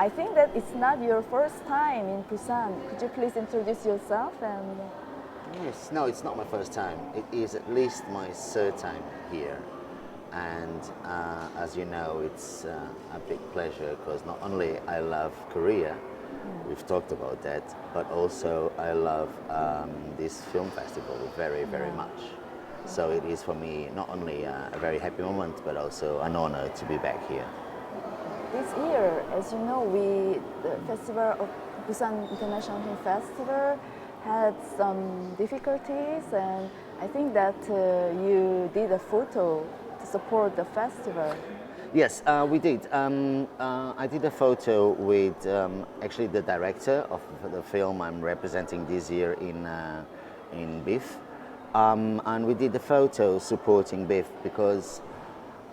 I think that it's not your first time in Busan. Could you please introduce yourself? And Yes, no, it's not my first time. It is at least my third time here. And as you know, it's a big pleasure because not only I love Korea, we've talked about that, but also I love this film festival very, very much. So it is for me not only a very happy moment, but also an honor to be back here. this year, as you know, the Festival of Busan International Film Festival had some difficulties, and I think that you did a photo to support the festival. Yes, we did. I did a photo with actually the director of the film I'm representing this year in BIFF. And we did the photo supporting BIFF because,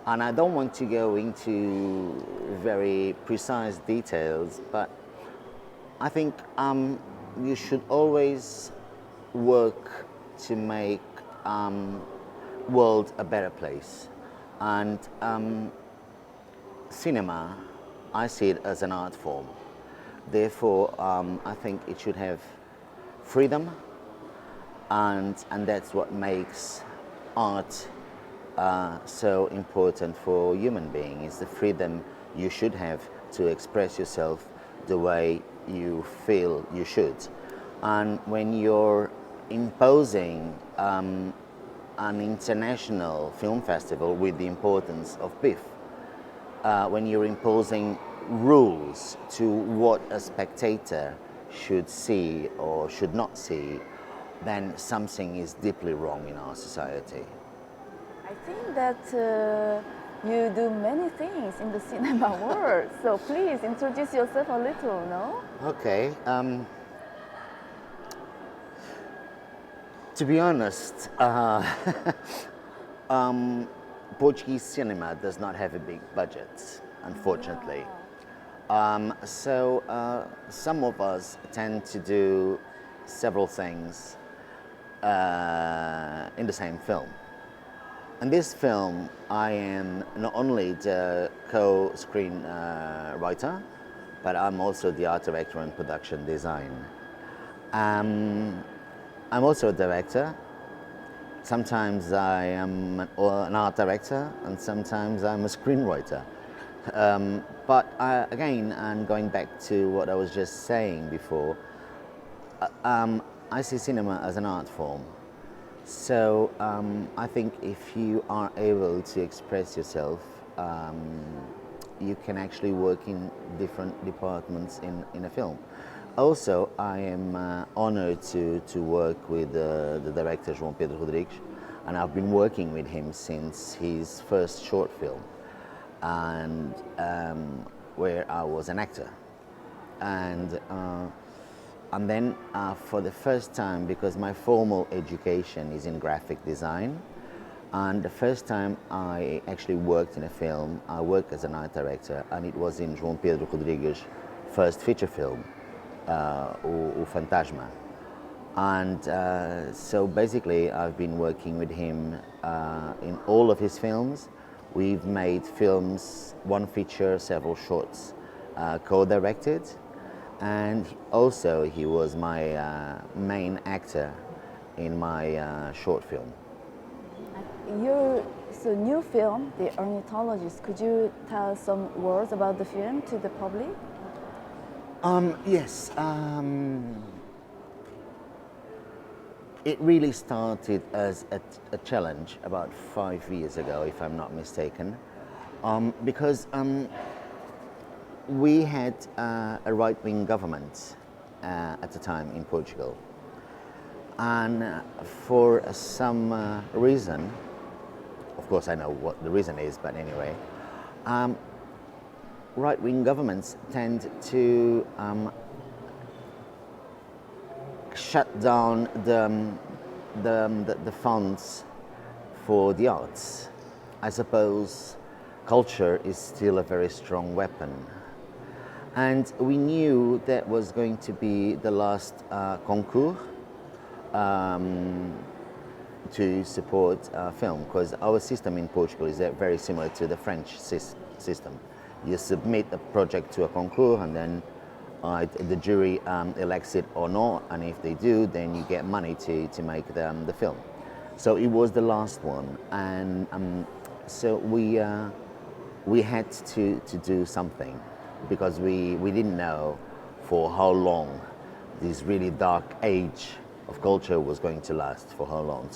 and I don't want to go into very precise details, but I think you should always work to make world a better place. And cinema, I see it as an art form. Therefore, I think it should have freedom, and that's what makes art so important for human beings. Is the freedom you should have to express yourself the way you feel you should. And when you're imposing an international film festival with the importance of BIFF, when you're imposing rules to what a spectator should see or should not see, then something is deeply wrong in our society. I think that you do many things in the cinema world, so please introduce yourself a little, no? Okay. To be honest, Portuguese cinema does not have a big budget, unfortunately. So some of us tend to do several things in the same film. In this film, I am not only the co-screenwriter, but I'm also the art director and production design. I'm also a director. Sometimes I am an art director, and sometimes I'm a screenwriter. But again, and going back to what I was just saying before, I see cinema as an art form. So I think if you are able to express yourself, you can actually work in different departments in a film. Also, I am honored to work with the director João Rodrigues, and I've been working with him since his first short film, and where I was an actor. And then for the first time, because my formal education is in graphic design, and the first time I actually worked in a film, I worked as an art director, and it was in João Rodrigues' first feature film, O Fantasma. And so basically I've been working with him in all of his films. We've made films, one feature, several shorts, co-directed. And also he was my main actor in my short film. Your new film, The Ornithologist, could you tell some words about the film to the public? Yes. It really started as a challenge about 5 years ago, if I'm not mistaken, because we had a right-wing government at the time in Portugal, and for some reason, of course I know what the reason is, but anyway, right-wing governments tend to shut down the funds for the arts. I suppose culture is still a very strong weapon. And we knew that was going to be the last concours to support film, because our system in Portugal is very similar to the French system. You submit a project to a concours, and then the jury elects it or not, and if they do, then you get money to make the film. So it was the last one, and so we had to do something, because we didn't know for how long this really dark age of culture was going to last, for how long.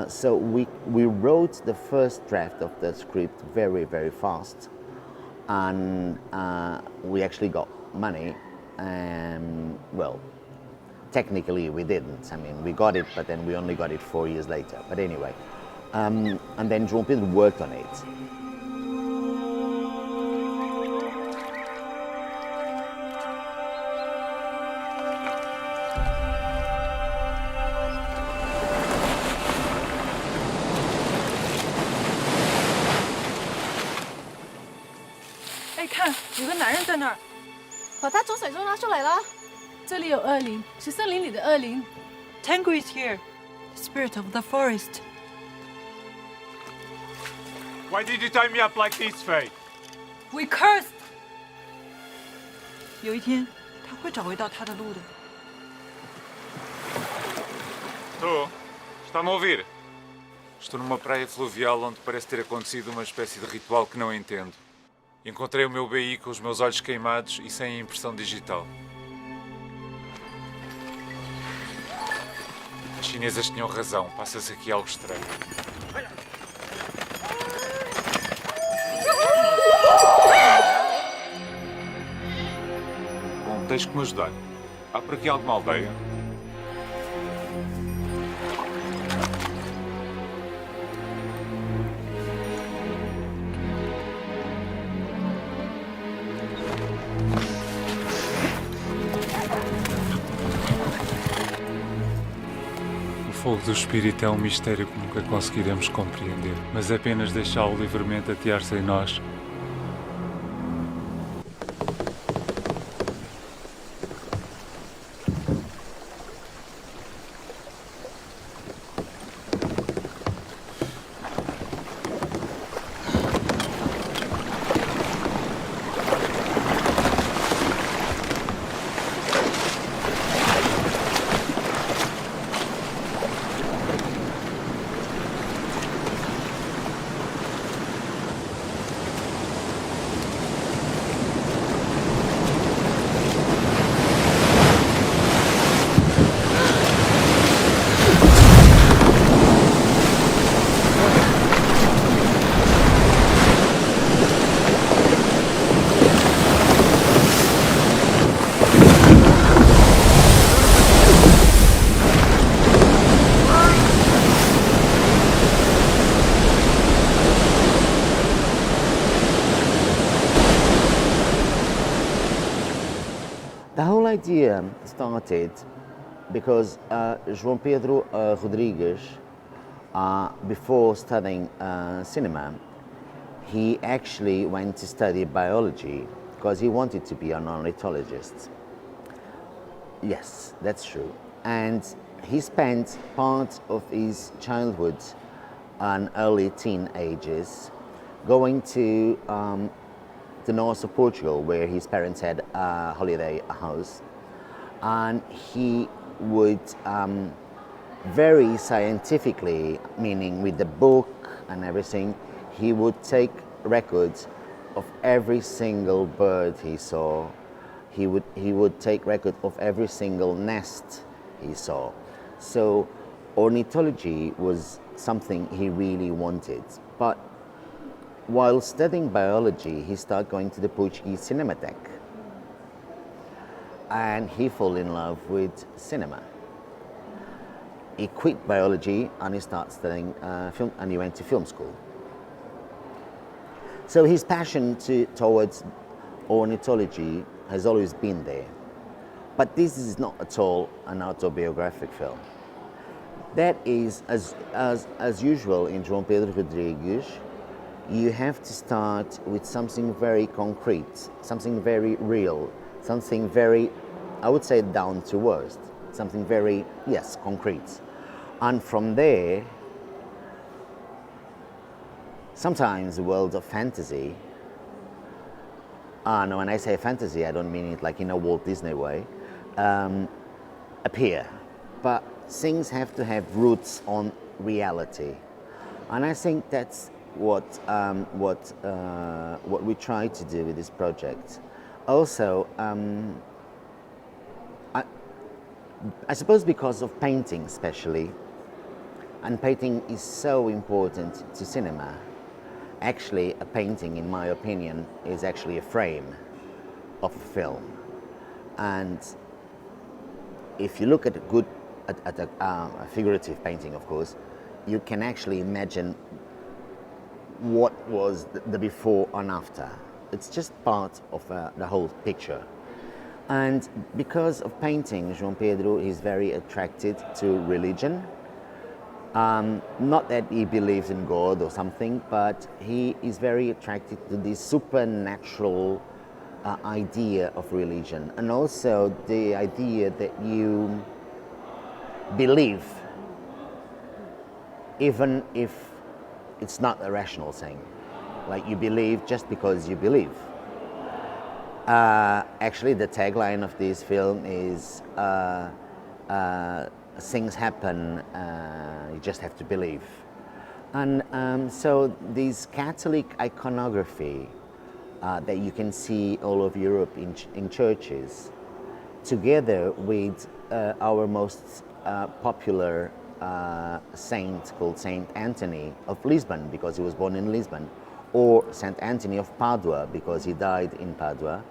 So we wrote the first draft of the script very, very fast, and we actually got money. Well, technically we didn't. I mean, we got it, but then we only got it 4 years later. But anyway, and then João Pedro worked on it.哎，看，有个男人在那儿。把他从水中拉出来了。这里有恶灵，是森林里的恶灵。Tango is here, the spirit of the forest. Why did you tie me up like this, Faye? We cursed. 有一天，他会找回到他的路的。Estou. Está-me a ouvir? Estou numa praia fluvial onde parece ter acontecido uma espécie de ritual que não entendo. Encontrei o meu BI com os meus olhos queimados e sem a impressão digital. As chinesas tinham razão. Passa-se aqui algo estranho. Bom, tens que me ajudar. Há por aqui alguma aldeia? O fogo do espírito é um mistério que nunca conseguiremos compreender, mas apenas deixá-lo livremente atear-se em nós. The whole idea started because João Pedro Rodrigues, before studying cinema, he actually went to study biology because he wanted to be an ornithologist. Yes, that's true. And he spent part of his childhood and early teen ages going to the north of Portugal, where his parents had a holiday house, and he would very scientifically, meaning with the book and everything, he would take records of every single bird he saw. He would take record of every single nest he saw. So ornithology was something he really wanted. But while studying biology, he started going to the Portuguese Cinematheque, and he fell in love with cinema. He quit biology and he started studying film, and he went to film school. So his passion towards ornithology has always been there. But this is not at all an autobiographic film. That is, as usual in João Pedro Rodrigues, you have to start with something very concrete, something very real, something very, I would say, down to earth, something very, yes, concrete. And from there, sometimes the world of fantasy no, when I say fantasy, I don't mean it like in a Walt Disney way, appear. But things have to have roots on reality. And I think that's what we try to do with this project. Also, I suppose because of painting especially, and painting is so important to cinema. Actually, a painting, in my opinion, is actually a frame of a film. And if you look at a figurative painting, of course, you can actually imagine what was the before and after. It's just part of the whole picture. And because of painting, João Pedro is very attracted to religion. Not that he believes in God or something, but he is very attracted to this supernatural idea of religion, and also the idea that you believe even if it's not a rational thing. Like you believe just because you believe. Actually, the tagline of this film is things happen, you just have to believe. And so this Catholic iconography that you can see all over Europe in churches, together with our most popular saint called Saint Anthony of Lisbon, because he was born in Lisbon, or Saint Anthony of Padua, because he died in Padua.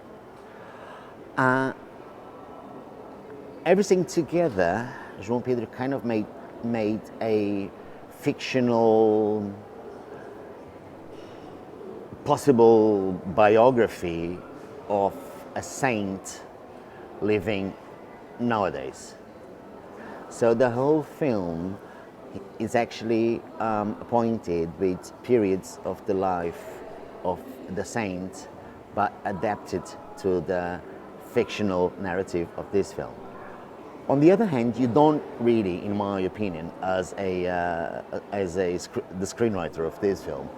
Everything together, João Pedro kind of made a fictional, possible biography of a saint living nowadays. So the whole film is actually appointed with periods of the life of the saint, but adapted to the fictional narrative of this film. On the other hand, you don't really, in my opinion, as the screenwriter of this film,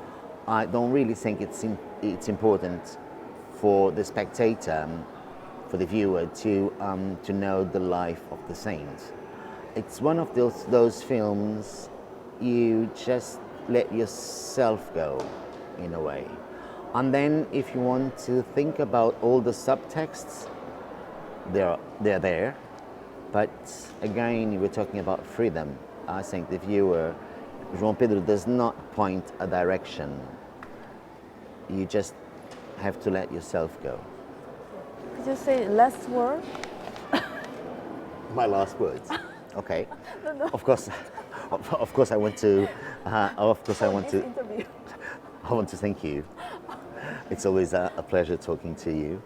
I don't really think it's important for the spectator, for the viewer, to know the life of the saint. It's one of those films you just let yourself go, in a way. And then if you want to think about all the subtexts, they're there. But again, we're talking about freedom. I think the viewer, João Pedro does not point a direction. You just have to let yourself go. Could you say last word? My last words. Okay. No. Of course, I want to. Interview. I want to thank you. It's always a pleasure talking to you.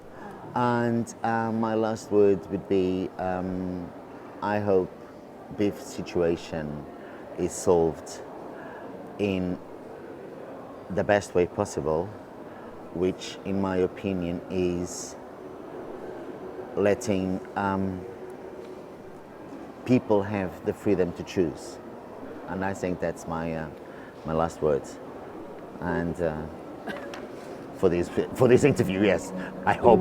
And my last word would be, I hope BIFF situation is solved in the best way possible, which in my opinion is letting people have the freedom to choose. And I think that's my last words. And for this interview, yes, I hope.